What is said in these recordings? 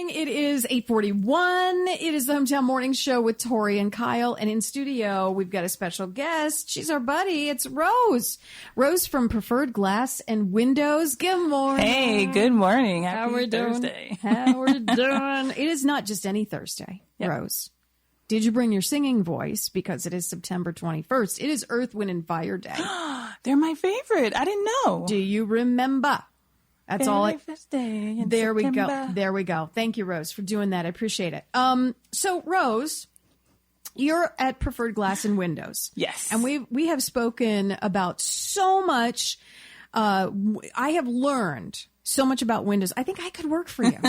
morning. It is 8:41. It is the Hometown Morning Show with Tori and Kyle. And in studio, we've got a special guest. She's our buddy. It's Rose. Rose from Preferred Glass and Windows. Good morning. Hey, good morning. Happy Thursday. How we're doing. It is not just any Thursday, Rose. Did you bring your singing voice? Because it is September 21st. It is Earth, Wind, and Fire Day. They're my favorite. I didn't know. Do you remember? That's all. There we go. September. There we go. Thank you, Rose, for doing that. I appreciate it. So Rose, you're at Preferred Glass and Windows. Yes. And we have spoken about so much. I have learned so much about windows. I think I could work for you.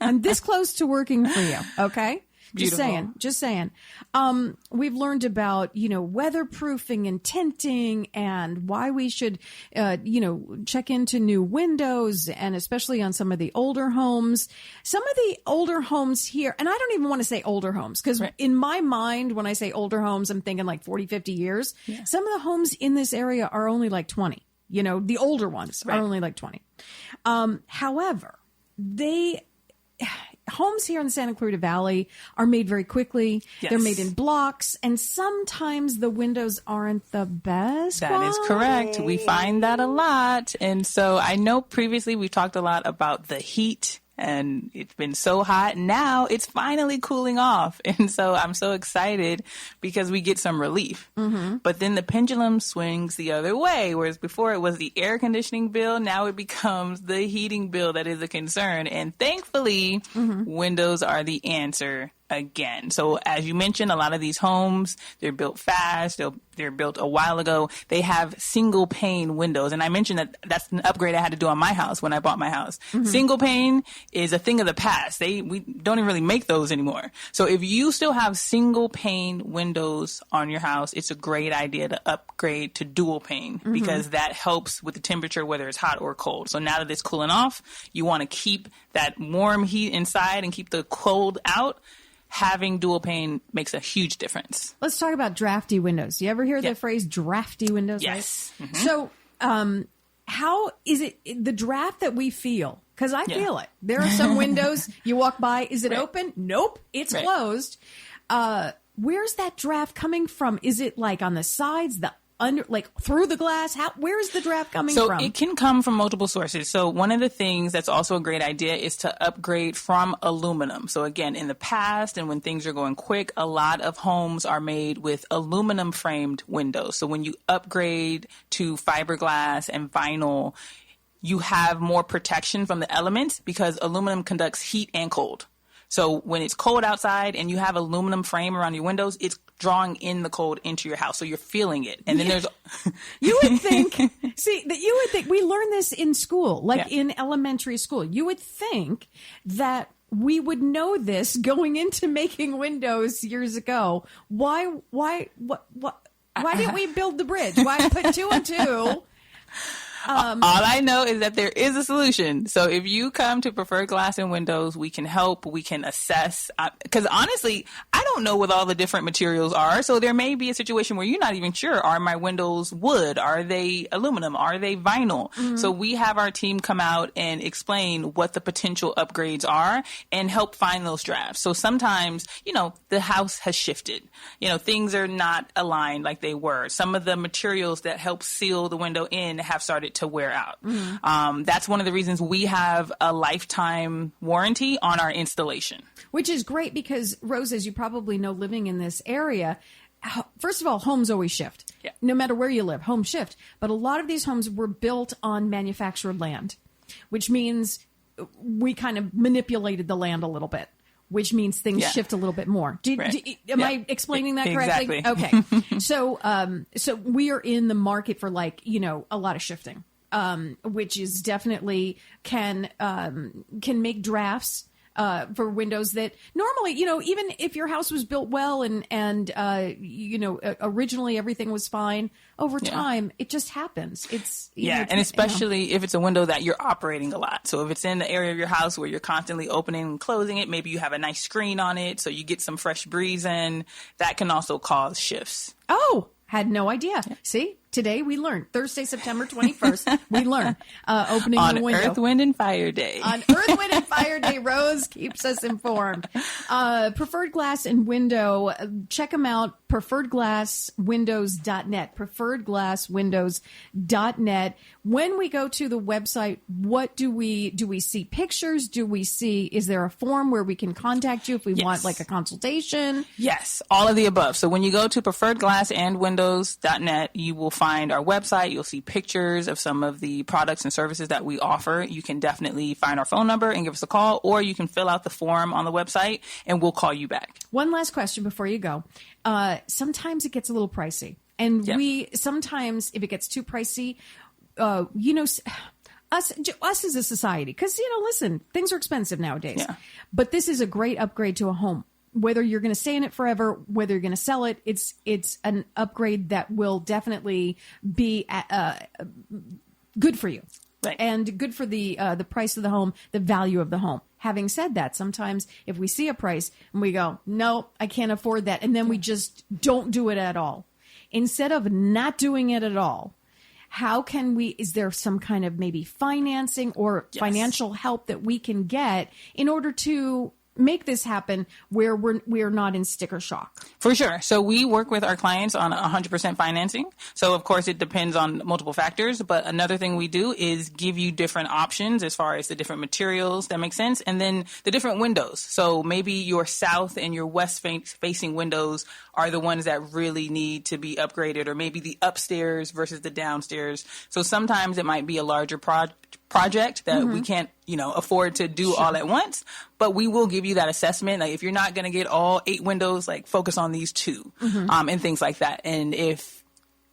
I'm this close to working for you. Okay. Beautiful. Just saying. We've learned about, weatherproofing and tinting and why we should, check into new windows, and especially on some of the older homes. Some of the older homes here, and I don't even want to say older homes, because in my mind, when I say older homes, I'm thinking like 40, 50 years. Yeah. Some of the homes in this area are only like 20. The older ones are only like 20. However, homes here in the Santa Clarita Valley are made very quickly. Yes. They're made in blocks, and sometimes the windows aren't the best. That is correct. We find that a lot. And so I know previously we talked a lot about the heat, and it's been so hot. Now it's finally cooling off. And so I'm so excited because we get some relief. Mm-hmm. But then the pendulum swings the other way. Whereas before it was the air conditioning bill, now it becomes the heating bill that is a concern. And thankfully, windows are the answer again. So as you mentioned, a lot of these homes, they're built fast. They're built a while ago. They have single pane windows. And I mentioned that that's an upgrade I had to do on my house when I bought my house. Mm-hmm. Single pane is a thing of the past. We don't even really make those anymore. So if you still have single pane windows on your house, it's a great idea to upgrade to dual pane, because that helps with the temperature, whether it's hot or cold. So now that it's cooling off, you want to keep that warm heat inside and keep the cold out. Having dual pane makes a huge difference. Let's talk about drafty windows. You ever hear the phrase drafty windows? Yes. Right? Mm-hmm. So how is it the draft that we feel? Because I feel it. There are some windows you walk by. Is it open? Nope. It's closed. Where's that draft coming from? Is it like on the sides, the under, like through the glass? Where is the draft coming from? So it can come from multiple sources. So one of the things that's also a great idea is to upgrade from aluminum. So again, in the past and when things are going quick, a lot of homes are made with aluminum framed windows. So when you upgrade to fiberglass and vinyl, you have more protection from the elements because aluminum conducts heat and cold. So when it's cold outside and you have aluminum frame around your windows, it's drawing in the cold into your house. So you're feeling it. And then there's... You would think we learned this in school, like in elementary school. You would think that we would know this going into making windows years ago. Why didn't we build the bridge? Why put two and two? All I know is that there is a solution. So if you come to Preferred Glass and Windows, we can help, we can assess. Because honestly, I don't know what all the different materials are. So there may be a situation where you're not even sure, are my windows wood? Are they aluminum? Are they vinyl? Mm-hmm. So we have our team come out and explain what the potential upgrades are and help find those drafts. So sometimes, the house has shifted. Things are not aligned like they were. Some of the materials that help seal the window in have started to wear out. Mm-hmm. That's one of the reasons we have a lifetime warranty on our installation. Which is great because, Rose, as you probably know, living in this area, first of all, homes always shift. Yeah. No matter where you live, homes shift. But a lot of these homes were built on manufactured land, which means we kind of manipulated the land a little bit, which means things shift a little bit more. Am I explaining that correctly? Exactly. Okay. So we are in the market for a lot of shifting, which is definitely can make drafts for windows that normally, even if your house was built well and originally everything was fine, over time, it just happens. And especially if it's a window that you're operating a lot. So if it's in the area of your house where you're constantly opening and closing it, maybe you have a nice screen on it so you get some fresh breeze in, that can also cause shifts. Oh, had no idea. Yeah. See, Today we learned. Thursday, September 21st, we learned opening on the window. Earth, Wind, and Fire Day. On Earth, Wind, and Fire Day, Rose keeps us informed. Preferred Glass and Window, check them out, preferredglasswindows.net, preferredglasswindows.net. When we go to the website, what do we see pictures? Is there a form where we can contact you if we want like a consultation? Yes, all of the above. So when you go to preferredglassandwindows.net, you will find our website. You'll see pictures of some of the products and services that we offer. You can definitely find our phone number and give us a call, or you can fill out the form on the website and we'll call you back. One last question before you go. Sometimes it gets a little pricey, and sometimes if it gets too pricey, us as a society, because, listen, things are expensive nowadays, but this is a great upgrade to a home. Whether you're going to stay in it forever, whether you're going to sell it, it's an upgrade that will definitely be good for you. Right. And good for the price of the home, the value of the home. Having said that, sometimes if we see a price and we go, no, I can't afford that, and then we just don't do it at all. Instead of not doing it at all, how can is there some kind of maybe financing or financial help that we can get in order to make this happen where we're not in sticker shock? For sure. So we work with our clients on 100% financing. So of course it depends on multiple factors, but another thing we do is give you different options as far as the different materials that make sense, and then the different windows. So maybe your south and your west facing windows are the ones that really need to be upgraded, or maybe the upstairs versus the downstairs. So sometimes it might be a larger project that we can't, afford to do all at once, but we will give you that assessment. Like if you're not going to get all 8 windows, like focus on these 2, and things like that. And if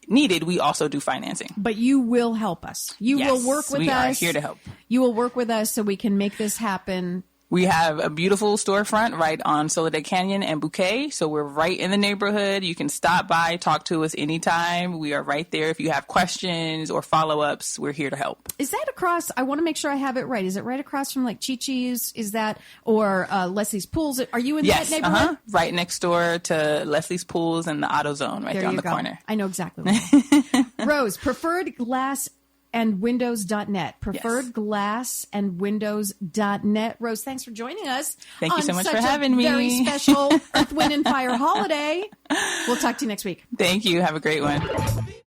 needed, we also do financing. But you will help us. You will work with us. We are here to help. You will work with us so we can make this happen. We have a beautiful storefront right on Soledad Canyon and Bouquet. So we're right in the neighborhood. You can stop by, talk to us anytime. We are right there. If you have questions or follow-ups, we're here to help. Is that across? I want to make sure I have it right. Is it right across from like Chi-Chi's? Is that, or Leslie's Pools? Are you in that neighborhood? Right next door to Leslie's Pools and the Auto Zone right there on the corner. I know exactly what Rose, Preferred Glass and Windows.net. Preferredglassandwindows.net. Rose, thanks for joining us. Thank you so much for having me. Very special Earth, Wind, and Fire holiday. We'll talk to you next week. Thank you. Have a great one.